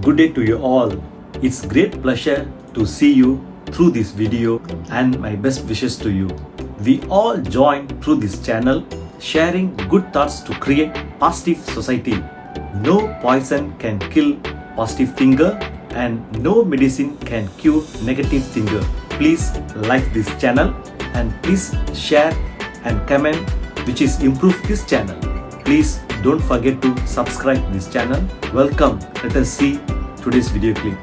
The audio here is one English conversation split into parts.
Good day to you all. It's great pleasure to see you through this video and my best wishes to you. We all join through this channel sharing good thoughts to create positive society. No poison can kill positive thinker and no medicine can cure negative thinker. Please like this channel and please share and comment which is improve this channel. Please don't forget to subscribe this channel. Welcome. Let us see today's video clip.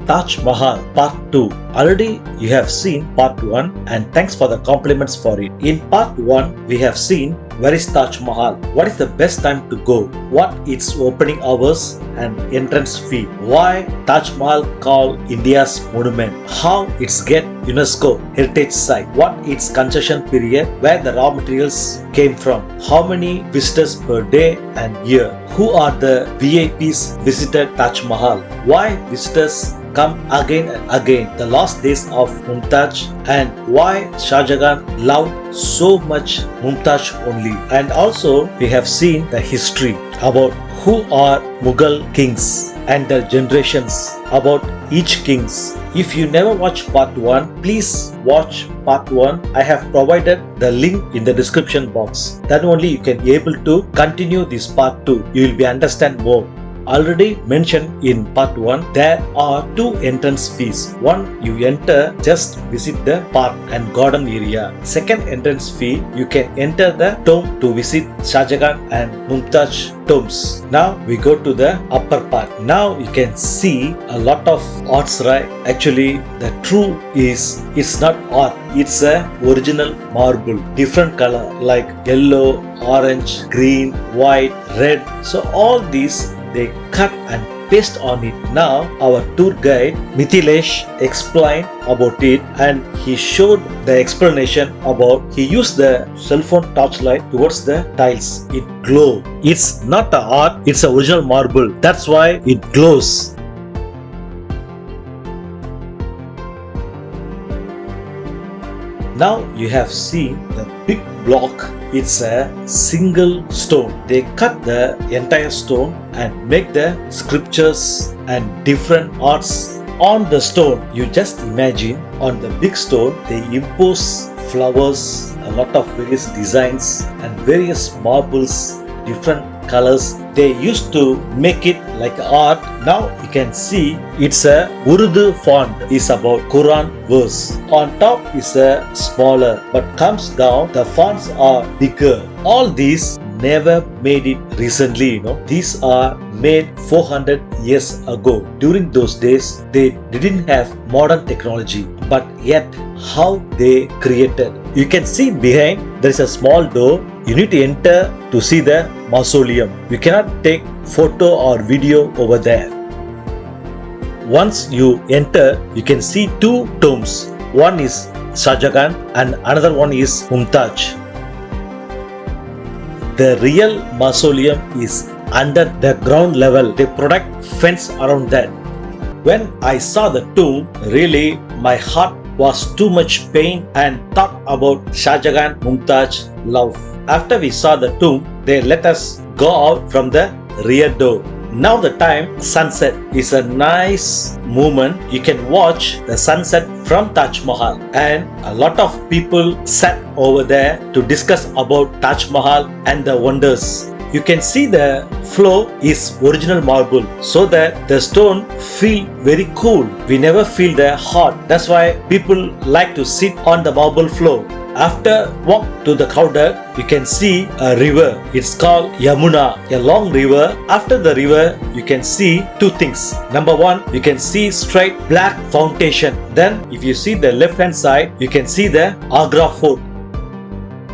Taj Mahal Part 2. Already you have seen Part 1 and thanks for the compliments for it. In Part 1 we have seen where is Taj Mahal, what is the best time to go, what its opening hours and entrance fee, why Taj Mahal called India's monument, how it's get UNESCO heritage site, what its construction period, where the raw materials came from, how many visitors per day and year, who are the VIPs visited Taj Mahal, why visitors come again and again, the last days of Mumtaz and why Shah Jahan loved so much Mumtaz only. And also we have seen the history about who are Mughal Kings and their generations, about each kings. If you never watch Part 1, please watch Part 1. I have provided the link in the description box. Then only you can be able to continue this Part 2. You will be understand more. Already mentioned in Part 1, there are two entrance fees. One, you enter just visit the park and garden area. Second entrance fee, you can enter the tomb to visit Shah Jahan and Mumtaz tombs. Now we go to the upper part. Now you can see a lot of arts, right? Actually the true is it's not art, it's a original marble, different color like yellow, orange, green, white, red. So all these they cut and paste on it. Now our tour guide Mithilesh explained about it and he showed the explanation about he used the cell phone torchlight towards the tiles. It glow. It's not the art, it's a original marble. That's why it glows. Now you have seen the big block. It's a single stone. They cut the entire stone and make the scriptures and different arts on the stone. You just imagine on the big stone they impose flowers, a lot of various designs and various marbles, different colors. They used to make it like art. Now you can see it's a Urdu font is about Quran verse. On top is a smaller but comes down the fonts are bigger. All these never made it recently, These are made 400 years ago. During those days they didn't have modern technology, but yet how they created. You can see behind there is a small door. You need to enter to see the mausoleum. You cannot take photo or video over there. Once you enter, you can see two tombs. One is Shah Jahan and another one is Mumtaz. The real mausoleum is under the ground level. They protect fence around that. When I saw the tomb, really my heart was too much pain and thought about Shah Jahan Mumtaz love. After we saw the tomb, they let us go out from the rear door. Now the time sunset is a nice moment. You can watch the sunset from Taj Mahal and a lot of people sat over there to discuss about Taj Mahal and the wonders. You can see the floor is original marble so that the stone feel very cool. We never feel the hot. That's why people like to sit on the marble floor. After walk to the counter, you can see a river. It's called Yamuna, a long river. After the river, you can see two things. Number one, you can see straight black foundation. Then if you see the left hand side, you can see the Agra Fort.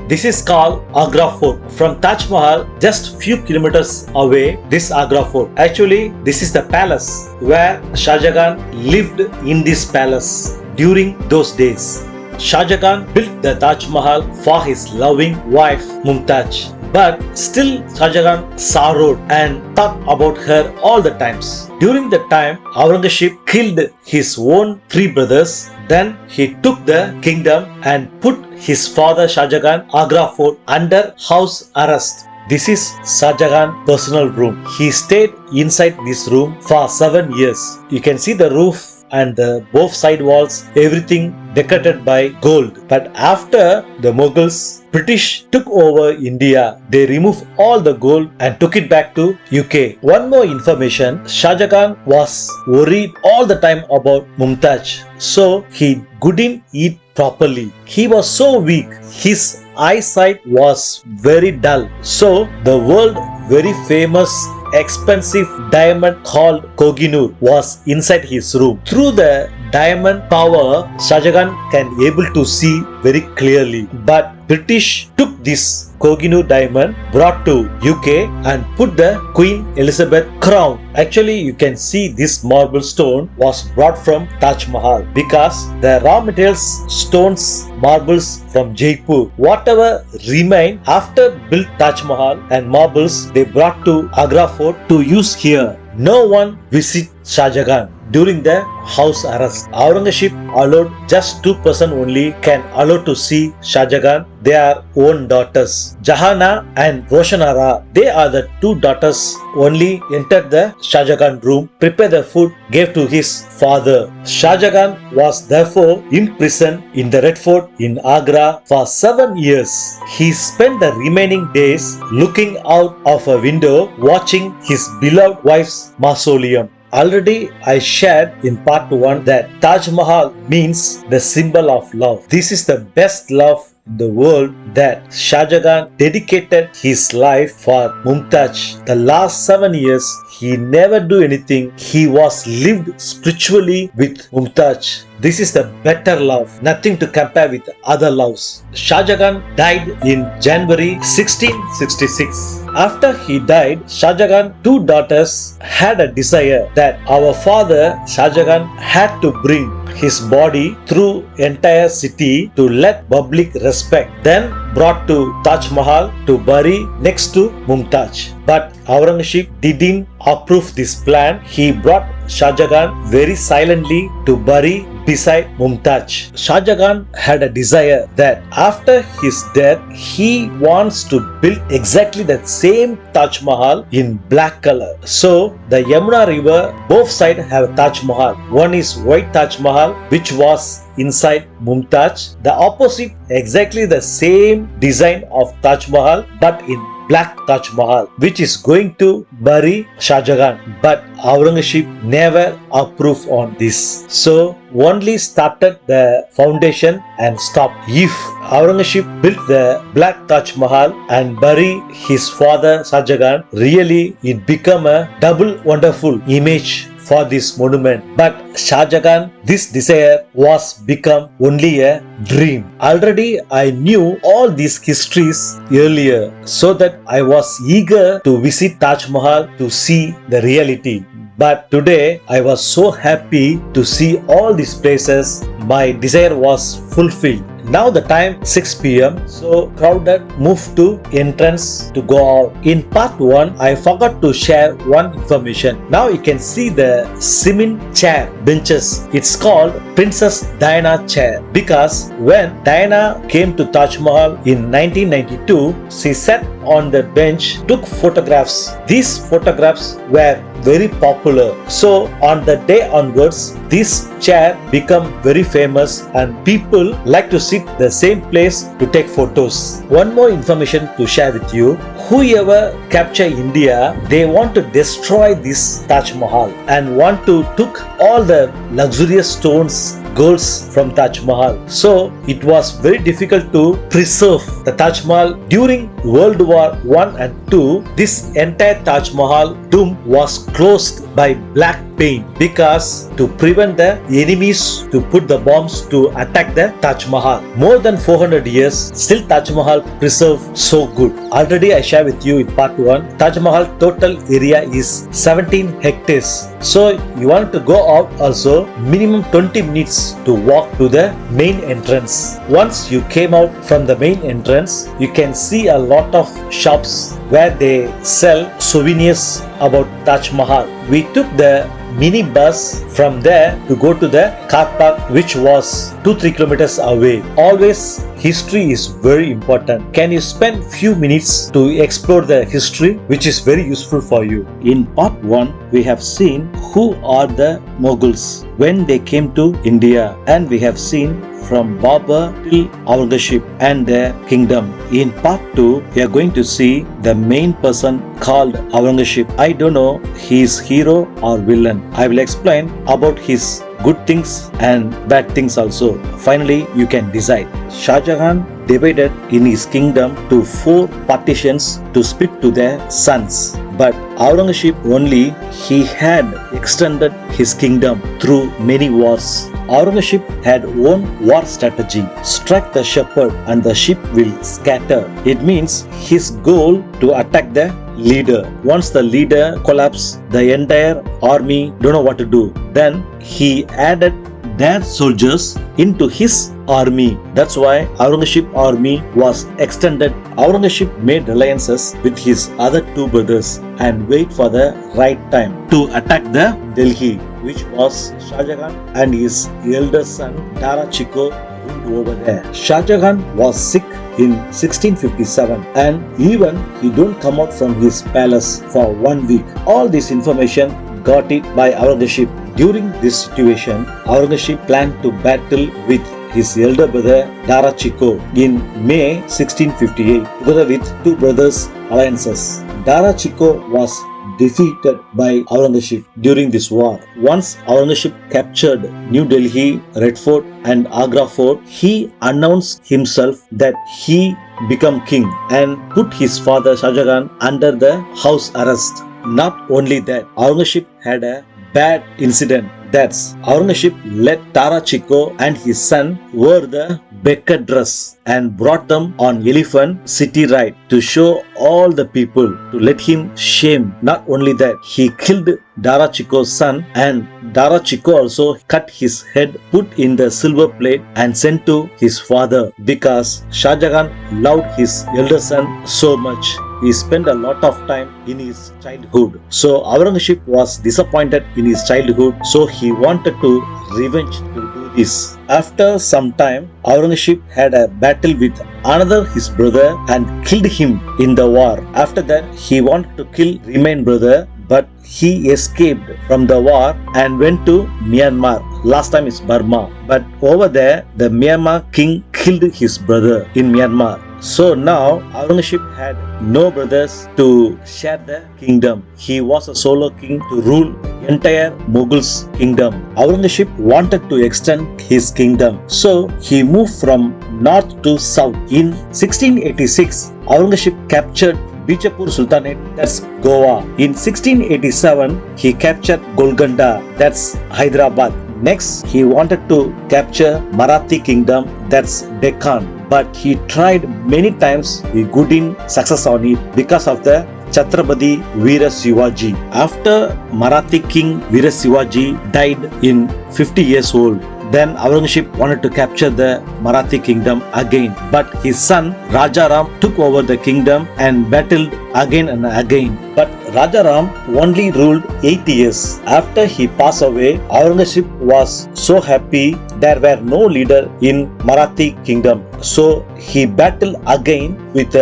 This is called Agra Fort. From Taj Mahal, just few kilometers away, this Agra Fort. Actually, this is the palace where Shah Jahan lived in this palace during those days. Shah Jahan built the Taj Mahal for his loving wife Mumtaz. But still Shah Jahan sorrowed and thought about her all the times. During that time, Aurangzeb killed his own three brothers. Then he took the kingdom and put his father Shah Jahan Agra Fort under house arrest. This is Shah Jahan's personal room. He stayed inside this room for 7 years. You can see the roof and the both side walls, everything decorated by gold. But after the Mughals, British took over India, they removed all the gold and took it back to UK. One more information, Shah Jahan was worried all the time about Mumtaz. So he couldn't eat properly. He was so weak. His eyesight was very dull. So the world very famous expensive diamond called Kohinoor was inside his room. Through the diamond power, Shah Jahan can able to see very clearly. But British took this Kohinoor diamond, brought to UK and put the Queen Elizabeth crown. Actually, you can see this marble stone was brought from Taj Mahal because the raw materials, stones, marbles from Jaipur, whatever remained after built Taj Mahal and marbles, they brought to Agra Fort to use here. No one visit Shah Jahan during the house arrest. Aurangzeb allowed just 2% only can allow to see Shah Jahan, their own daughters. Jahana and Roshanara, they are the two daughters only entered the Shah Jahan room, prepared the food, gave to his father. Shah Jahan was therefore imprisoned in the Red Fort in Agra for 7 years. He spent the remaining days looking out of a window watching his beloved wife's mausoleum. Already I shared in part 1 that Taj Mahal means the symbol of love. This is the best love in the world that Shah Jahan dedicated his life for Mumtaz. The last 7 years he never do anything. He was lived spiritually with Mumtaz. This is the better love, nothing to compare with other loves. Shah Jahan died in January 1666. After he died, Shah Jahan's two daughters had a desire that our father Shah Jahan had to bring his body through entire city to let public respect, then brought to Taj Mahal to bury next to Mumtaz. But Aurangzeb didn't approve this plan. He brought Shah Jahan very silently to bury beside Mumtaz. Shah Jahan had a desire that after his death, he wants to build exactly the same Taj Mahal in black color. So the Yamuna river, both sides have Taj Mahal. One is white Taj Mahal, which was inside Mumtaz. The opposite, exactly the same design of Taj Mahal, but in Black Taj Mahal, which is going to bury Shah Jahan. But Aurangzeb never approved on this. So only started the foundation and stopped. If Aurangzeb built the Black Taj Mahal and bury his father Shah Jahan, really it become a double wonderful image for this monument. But Shah Jahan, this desire was become only a dream. Already I knew all these histories earlier, so that I was eager to visit Taj Mahal to see the reality. But today I was so happy to see all these places. My desire was fulfilled. Now the time 6 p.m. so crowded, moved to entrance to go out. In part 1 I forgot to share one information. Now you can see the cement chair benches. It's called Princess Diana chair because when Diana came to Taj Mahal in 1992, she sat on the bench, took photographs. These photographs were very popular. So on the day onwards, this chair become very famous and people like to sit the same place to take photos. One more information to share with you. Whoever capture India, they want to destroy this Taj Mahal and want to took all the luxurious stones, golds from Taj Mahal. So it was very difficult to preserve the Taj Mahal. During World War I and II, this entire Taj Mahal tomb was closed by black paint because to prevent the enemies to put the bombs to attack the Taj Mahal. More than 400 years, still Taj Mahal preserved so good. Already I share with you in part 1, Taj Mahal total area is 17 hectares. So you want to go out also, minimum 20 minutes to walk to the main entrance. Once you came out from the main entrance, you can see a lot of shops where they sell souvenirs about Taj Mahal. We took the mini bus from there to go to the car park, which was 2-3 kilometers away. Always history is very important. Can you spend few minutes to explore the history, which is very useful for you? In part 1, we have seen who are the Mughals when they came to India, and we have seen from Babur till Aurangzeb and their kingdom. In part 2, we are going to see the main person called Aurangzeb. I don't know he is hero or villain. I will explain about his good things and bad things also. Finally, you can decide. Shah Jahan divided in his kingdom to 4 partitions to split to their sons. But Aurangzeb only, he had extended his kingdom through many wars. Aurangzeb had one war strategy: strike the shepherd and the sheep will scatter. It means his goal to attack the leader. Once the leader collapses, the entire army don't know what to do. Then he added their soldiers into his army. That's why Aurangzeb army was extended. Aurangzeb made alliances with his other 2 brothers and wait for the right time to attack the Delhi, which was Shah Jahan and his elder son Dara Chico ruled over there. Shah Jahan was sick in 1657 and even he don't come out from his palace for 1 week. All this information got it by Aurangzeb. During this situation, Aurangzeb planned to battle with his elder brother Dara Chico in May 1658 together with 2 brothers' alliances. Dara Chico was defeated by Aurangzeb during this war. Once Aurangzeb captured New Delhi, Red Fort and Agra Fort, he announced himself that he become king and put his father Shah Jahan under the house arrest. Not only that, Aurangzeb had a bad incident. That's Aurangzeb let Dara Chico and his son wear the Becker dress and brought them on elephant city ride to show all the people, to let him shame. Not only that, he killed Dara Chico's son and Dara Chico also cut his head, put in the silver plate and sent to his father because Shah Jahan loved his elder son so much. He spent a lot of time in his childhood. So Aurangzeb was disappointed in his childhood, so he wanted to revenge to do this. After some time, Aurangzeb had a battle with another his brother and killed him in the war. After that, he wanted to kill remaining brother, but he escaped from the war and went to Myanmar. Last time is Burma. But over there, the Myanmar king killed his brother in Myanmar. So now Aurangzeb had no brothers to share the kingdom. He was a solo king to rule entire Mughals kingdom. Aurangzeb wanted to extend his kingdom, so he moved from north to south. In 1686, Aurangzeb captured Bijapur Sultanate, that's Goa. In 1687, he captured Golconda, that's Hyderabad. Next, he wanted to capture Marathi kingdom, that's Deccan. But he tried many times, he couldn't success on it because of the Chatrapati Veera Shivaji. After Marathi king Veera Shivaji died in 50 years old, then Aurangzeb wanted to capture the Marathi kingdom again. But his son Rajaram took over the kingdom and battled again and again. But Rajaram only ruled 8 years. After he passed away, Aurangzeb was so happy there were no leader in Marathi kingdom. So he battled again with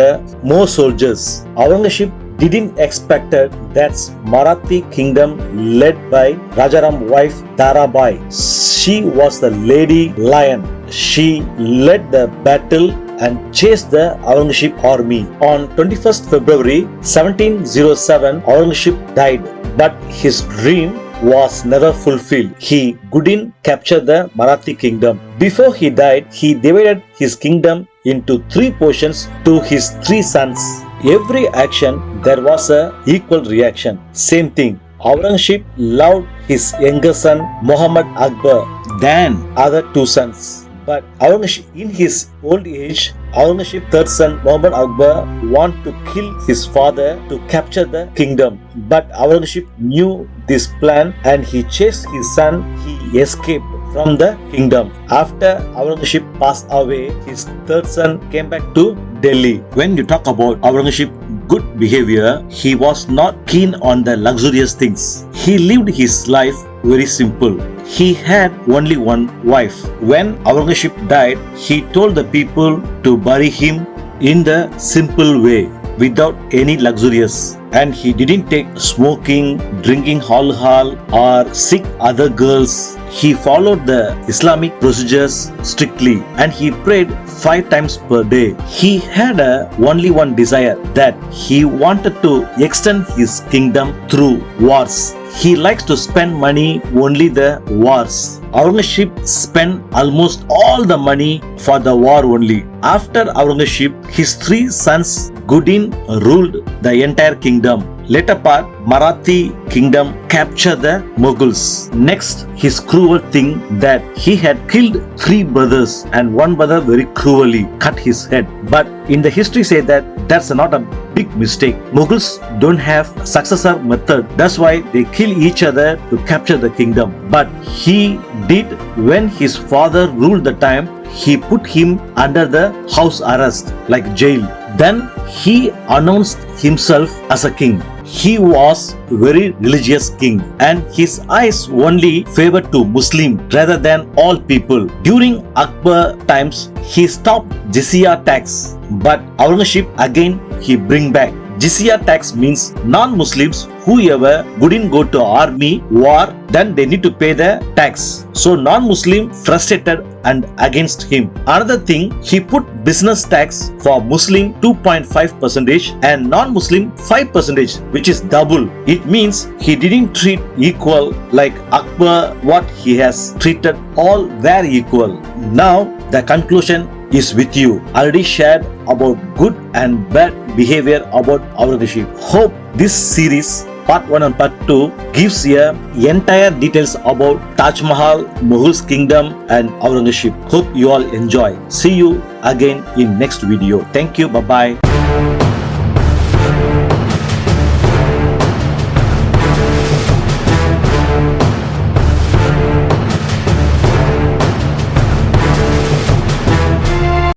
more soldiers. Aurangzeb didn't expect that Marathi kingdom led by Rajaram's wife Tarabai. She was the lady lion. She led the battle and chased the Aurangzeb army. On 21st February 1707, Aurangzeb died, but his dream was never fulfilled. He couldn't capture the Marathi kingdom. Before he died, he divided his kingdom into 3 portions to his 3 sons. Every action there was a equal reaction. Same thing. Aurangzeb loved his younger son Muhammad Akbar than other 2 sons. But Aurangzeb, in his old age, Aurangzeb's third son Muhammad Akbar wanted to kill his father to capture the kingdom. But Aurangzeb knew this plan and he chased his son. He escaped from the kingdom. After Aurangzeb passed away, his third son came back to Delhi. When you talk about Aurangzeb good behavior. He was not keen on the luxurious things. He lived his life very simple. He had only one wife. When Aurangzeb died, he told the people to bury him in the simple way, without any luxurious. And he didn't take smoking, drinking alcohol or seek other girls. He followed the Islamic procedures strictly and he prayed 5 times per day. He had only one desire, that he wanted to extend his kingdom through wars. He likes to spend money only the wars. Aurangzeb spent almost all the money for the war only. After Aurangzeb, his 3 sons Gudin ruled the entire kingdom. Later part, Marathi kingdom captured the Mughals. Next, his cruel thing that he had killed 3 brothers and one brother very cruelly cut his head. But in the history say that that's not a big mistake. Mughals don't have successor method. That's why they kill each other to capture the kingdom. But he did when his father ruled the time. He put him under the house arrest like jail. Then he announced himself as a king. He was very religious king and his eyes only favored to Muslim rather than all people. During Akbar times, he stopped jizya tax, but Aurangzeb again he bring back. Jizya tax means non-Muslims whoever wouldn't go to army war, then they need to pay the tax. So non-Muslim frustrated and against him. Another thing, he put business tax for Muslim 2.5% and non-Muslim 5%, which is double. It means he didn't treat equal like Akbar what he has treated all were equal. Now the conclusion is with you. Already shared about good and bad behavior about Aurangzeb. Hope this series part 1 and part 2 gives you entire details about Taj Mahal, Mughal kingdom and Aurangzeb. Hope you all enjoy. See you again in next video. Thank you. Bye bye.